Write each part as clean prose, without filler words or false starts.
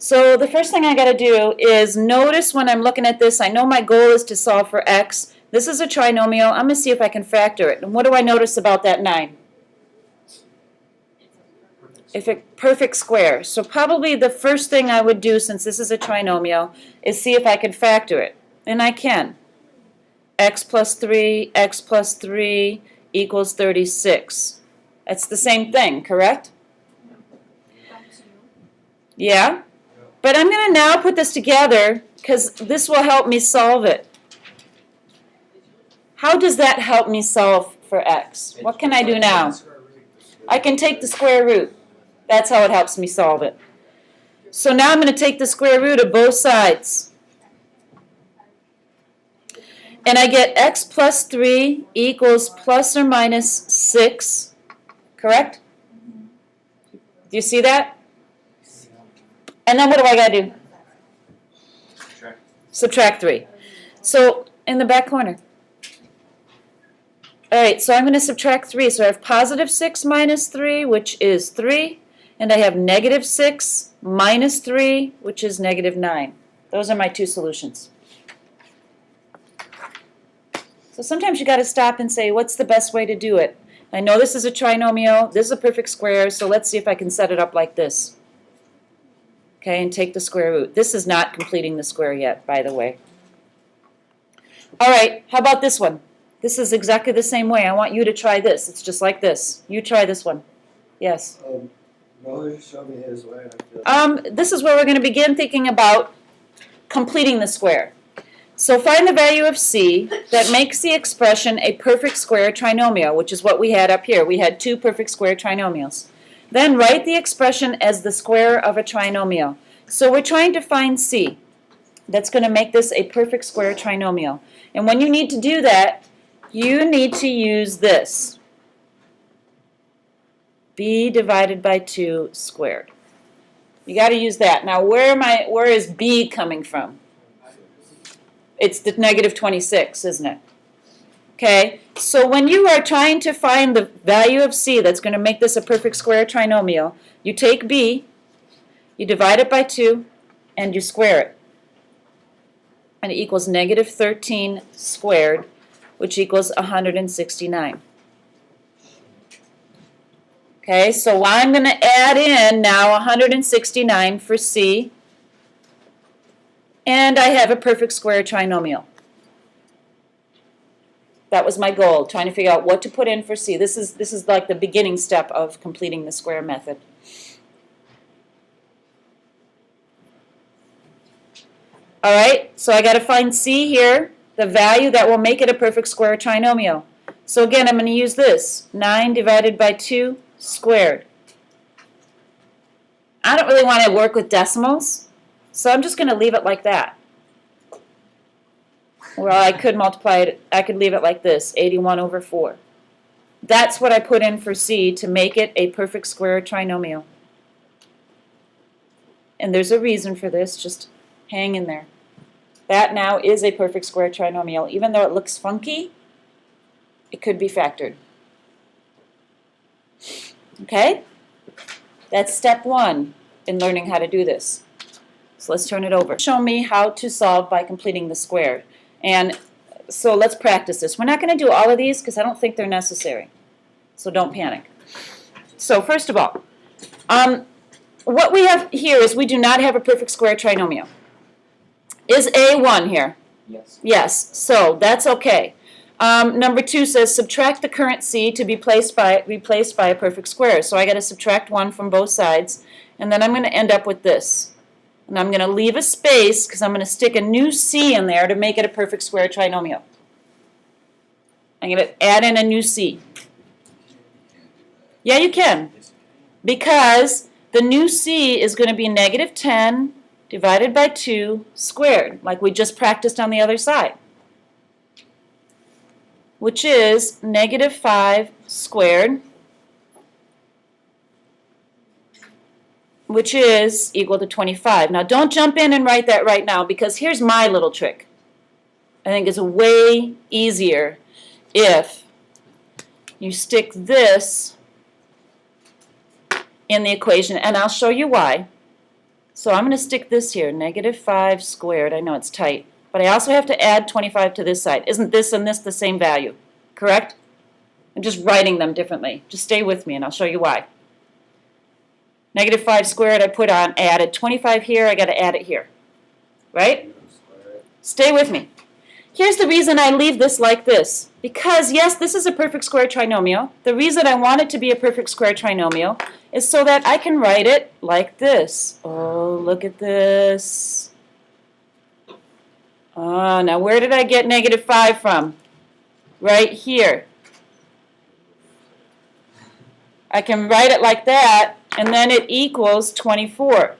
So the first thing I got to do is notice when I'm looking at this, I know my goal is to solve for x. This is a trinomial. I'm going to see if I can factor it. And what do I notice about that 9? If a perfect square. So probably the first thing I would do, since this is a trinomial, is see if I can factor it. And I can. X plus 3 equals 36. That's the same thing, correct? Yeah? But I'm going to now put this together because this will help me solve it. How does that help me solve for x? What can I do now? I can take the square root. That's how it helps me solve it. So now I'm going to take the square root of both sides. And I get x plus 3 equals plus or minus 6. Correct? Do you see that? And then what do I got to do? Subtract 3. So in the back corner. All right, so I'm going to subtract 3. So I have positive 6 minus 3, which is 3. And I have negative 6 minus 3, which is negative 9. Those are my two solutions. So sometimes you got to stop and say, what's the best way to do it? I know this is a trinomial. This is a perfect square, so let's see if I can set it up like this. Okay, and take the square root. This is not completing the square yet, by the way. All right, how about this one? This is exactly the same way. I want you to try this. It's just like this. You try this one. Yes? No, show me his way. This is where we're going to begin thinking about completing the square. So find the value of c that makes the expression a perfect square trinomial, which is what we had up here. We had two perfect square trinomials. Then write the expression as the square of a trinomial. So we're trying to find c that's going to make this a perfect square trinomial. And when you need to do that, you need to use this. b divided by 2 squared. You got to use that. Now where is b coming from? It's the negative 26, isn't it? Okay, so when you are trying to find the value of c that's going to make this a perfect square trinomial, you take b, you divide it by 2, and you square it. And it equals negative 13 squared, which equals 169. Okay, so I'm going to add in now 169 for c, and I have a perfect square trinomial. That was my goal, trying to figure out what to put in for c. This is like the beginning step of completing the square method. All right, so I got to find c here, the value that will make it a perfect square trinomial. So again, I'm going to use this, 9 divided by 2 squared. I don't really want to work with decimals, so I'm just going to leave it like that. Well, I could multiply it, I could leave it like this, 81 over 4. That's what I put in for c to make it a perfect square trinomial. And there's a reason for this, just hang in there. That now is a perfect square trinomial. Even though it looks funky, it could be factored. Okay? That's step 1 in learning how to do this. So let's turn it over. Show me how to solve by completing the square. And so let's practice this. We're not going to do all of these because I don't think they're necessary. So don't panic. So first of all, what we have here is we do not have a perfect square trinomial. Is A 1 here? Yes. Yes, so that's okay. Number 2 says subtract the current c to be replaced by a perfect square. So I got to subtract 1 from both sides, and then I'm going to end up with this. And I'm going to leave a space because I'm going to stick a new c in there to make it a perfect square trinomial. I'm going to add in a new c. Yeah, you can. Because the new c is going to be negative 10 divided by 2 squared, like we just practiced on the other side, which is negative 5 squared, which is equal to 25. Now don't jump in and write that right now, because here's my little trick. I think it's way easier if you stick this in the equation, and I'll show you why. So I'm going to stick this here, negative 5 squared. I know it's tight, but I also have to add 25 to this side. Isn't this and this the same value? Correct? I'm just writing them differently. Just stay with me and I'll show you why. Negative 5 squared I put on, I added 25 here, I got to add it here. Right? Stay with me. Here's the reason I leave this like this. Because, yes, this is a perfect square trinomial. The reason I want it to be a perfect square trinomial is so that I can write it like this. Oh, look at this. Oh, now where did I get negative 5 from? Right here. I can write it like that, and then it equals 24.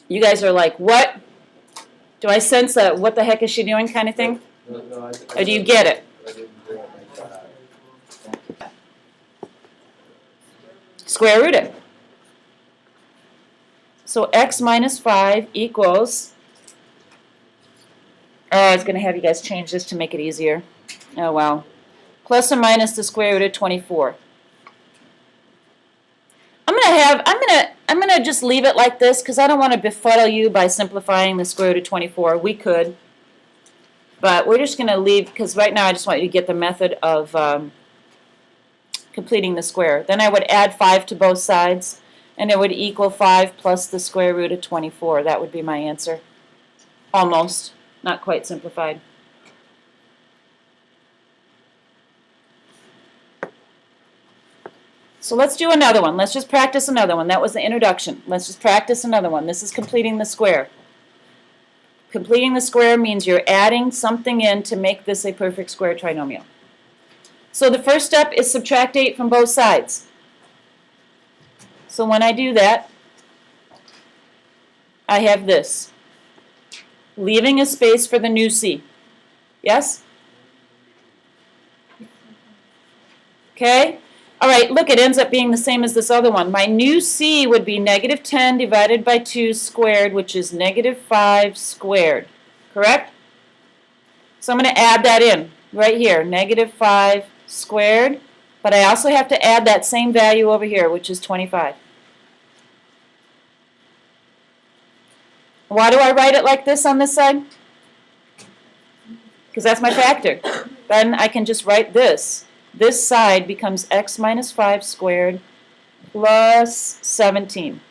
You guys are like, what? Do I sense a what the heck is she doing kind of thing? No, Or do you get it? I didn't do it like that. Square root it. So x minus 5 equals, I was going to have you guys change this to make it easier. Oh, wow. Plus or minus the square root of 24. I'm gonna just leave it like this because I don't want to befuddle you by simplifying the square root of 24. We could, but we're just gonna leave because right now I just want you to get the method of completing the square. Then I would add 5 to both sides, and it would equal 5 plus the square root of 24. That would be my answer. Almost, not quite simplified. So let's do another one. Let's just practice another one. That was the introduction. Let's just practice another one. This is completing the square. Completing the square means you're adding something in to make this a perfect square trinomial. So the first step is subtract 8 from both sides. So when I do that, I have this, leaving a space for the new c. Yes? Okay? All right, look, it ends up being the same as this other one. My new c would be negative 10 divided by 2 squared, which is negative 5 squared. Correct? So I'm going to add that in right here, negative 5 squared. But I also have to add that same value over here, which is 25. Why do I write it like this on this side? Because that's my factor. Then I can just write this. This side becomes x minus 5 squared plus 17.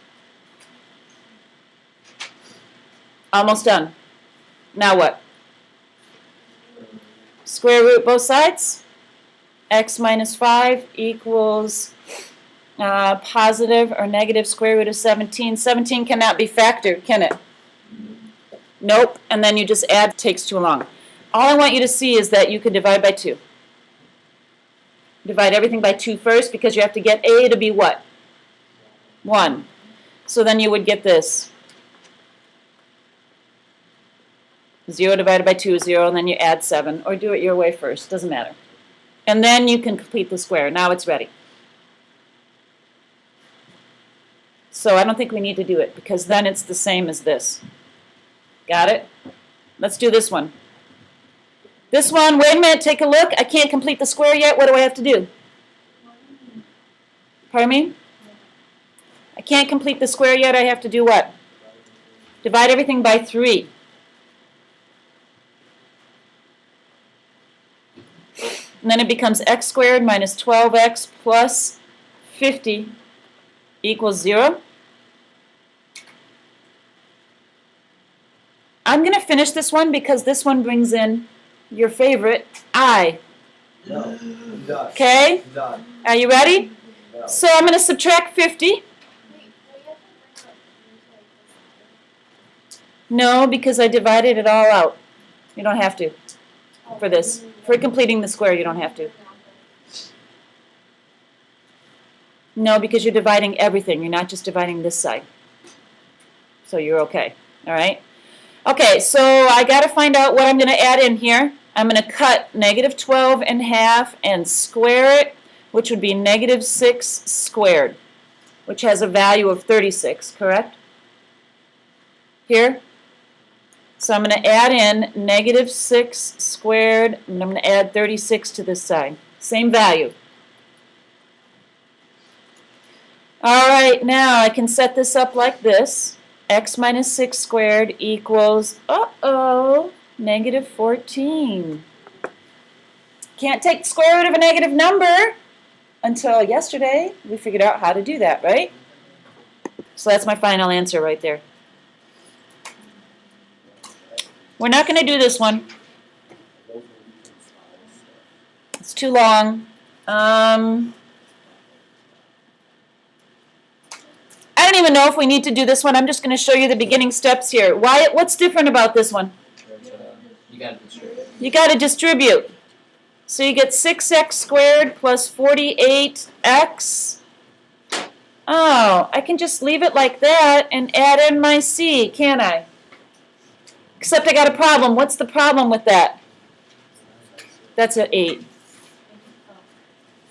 Almost done. Now what? Square root both sides. X minus 5 equals positive or negative square root of 17. 17 cannot be factored, can it? Nope. And then you just add. It takes too long. All I want you to see is that you can divide by 2. Divide everything by 2 first because you have to get a to be what? 1. So then you would get this. 0 divided by 2 is 0, and then you add 7. Or do it your way first. Doesn't matter. And then you can complete the square. Now it's ready. So I don't think we need to do it because then it's the same as this. Got it? Let's do this one. This one, wait a minute, take a look. I can't complete the square yet. What do I have to do? Pardon me? I can't complete the square yet. I have to do what? Divide everything by 3. And then it becomes x squared minus 12x plus 50 equals 0. I'm going to finish this one because this one brings in your favorite, I. No, I'm done. Okay? I'm done. Are you ready? No. So I'm going to subtract 50. No, because I divided it all out. You don't have to for this. For completing the square, you don't have to. No, because you're dividing everything. You're not just dividing this side. So you're okay. All right? Okay, so I got to find out what I'm going to add in here. I'm going to cut negative 12 in half and square it, which would be negative 6 squared, which has a value of 36, correct? Here. So I'm going to add in negative 6 squared, and I'm going to add 36 to this side. Same value. All right, now I can set this up like this. X minus 6 squared equals, negative 14. Can't take the square root of a negative number. Until yesterday, we figured out how to do that, right? So that's my final answer right there. We're not going to do this one. It's too long. I don't even know if we need to do this one. I'm just going to show you the beginning steps here. What's different about this one? You got to distribute. You got to distribute. So you get 6x squared plus 48x. Oh, I can just leave it like that and add in my c, can't I? Except I got a problem. What's the problem with that? That's an 8.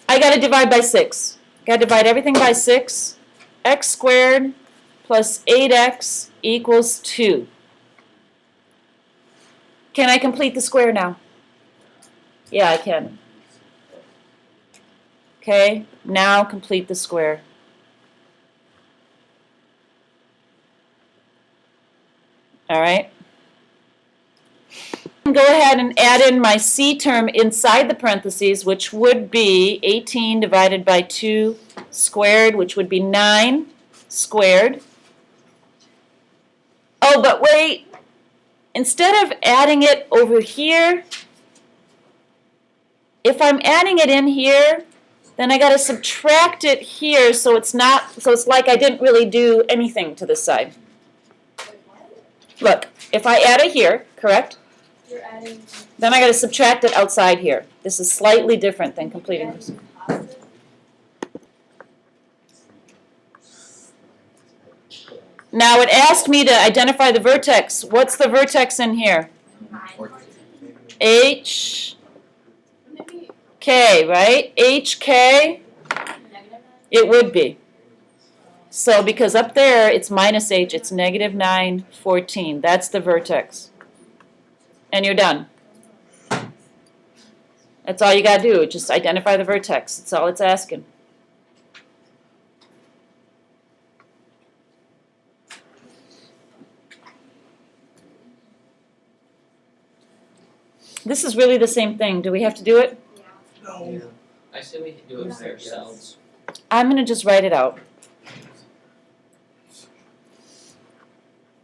I got to divide by 6. Got to divide everything by 6. X squared plus 8x equals 2. Can I complete the square now? Yeah, I can. Okay, now complete the square. All right. Go ahead and add in my c term inside the parentheses, which would be 18 divided by 2 squared, which would be 9 squared. Oh, but wait. Instead of adding it over here, if I'm adding it in here, then I got to subtract it here, so it's like I didn't really do anything to this side. Look, if I add it here, correct? You're adding. Then I got to subtract it outside here. This is slightly different than completing this. Now it asked me to identify the vertex. What's the vertex in here? H K, right? HK, it would be. So because up there it's minus h, it's negative 9, 14. That's the vertex. And you're done. That's all you got to do. Just identify the vertex. That's all it's asking. This is really the same thing. Do we have to do it? No. I say we can do it by ourselves. I'm going to just write it out.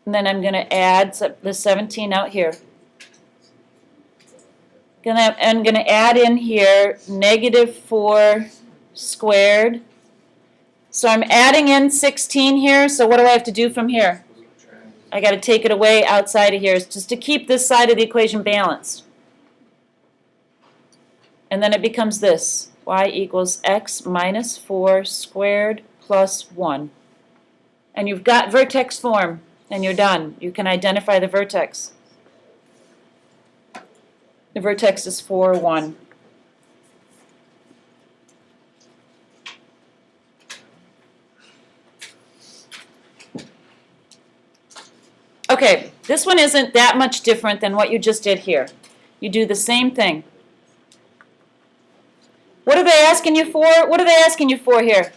And then I'm going to add the 17 out here. I'm going to add in here negative 4 squared. So I'm adding in 16 here. So what do I have to do from here? I got to take it away outside of here just to keep this side of the equation balanced. And then it becomes this. Y equals x minus 4 squared plus 1. And you've got vertex form, and you're done. You can identify the vertex. The vertex is 4, 1. Okay, this one isn't that much different than what you just did here. You do the same thing. What are they asking you for? What are they asking you for here?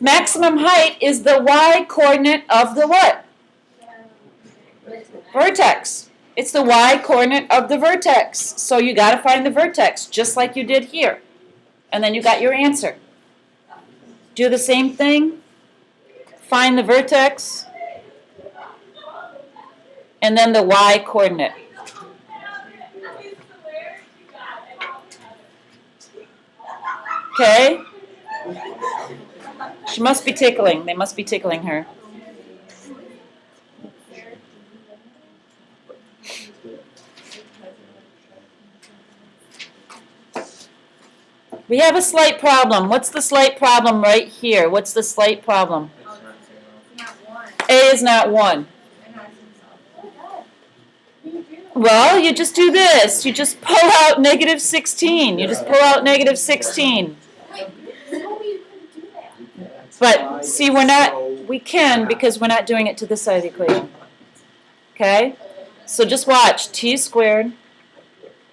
Maximum height is the y-coordinate of the what? Vertex. It's the y-coordinate of the vertex. So you got to find the vertex, just like you did here. And then you got your answer. Do the same thing. Find the vertex. And then the y-coordinate. Okay? She must be tickling. They must be tickling her. We have a slight problem. What's the slight problem right here? What's the slight problem? A is not 1. Well, you just do this. You just pull out negative 16. You just pull out negative 16. But see, we can because we're not doing it to this side of the equation. Okay? So just watch. T squared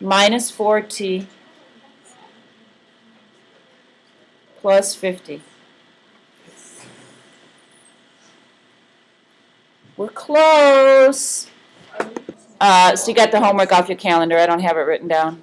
minus 4t plus 50. We're close. So you got the homework off your calendar. I don't have it written down.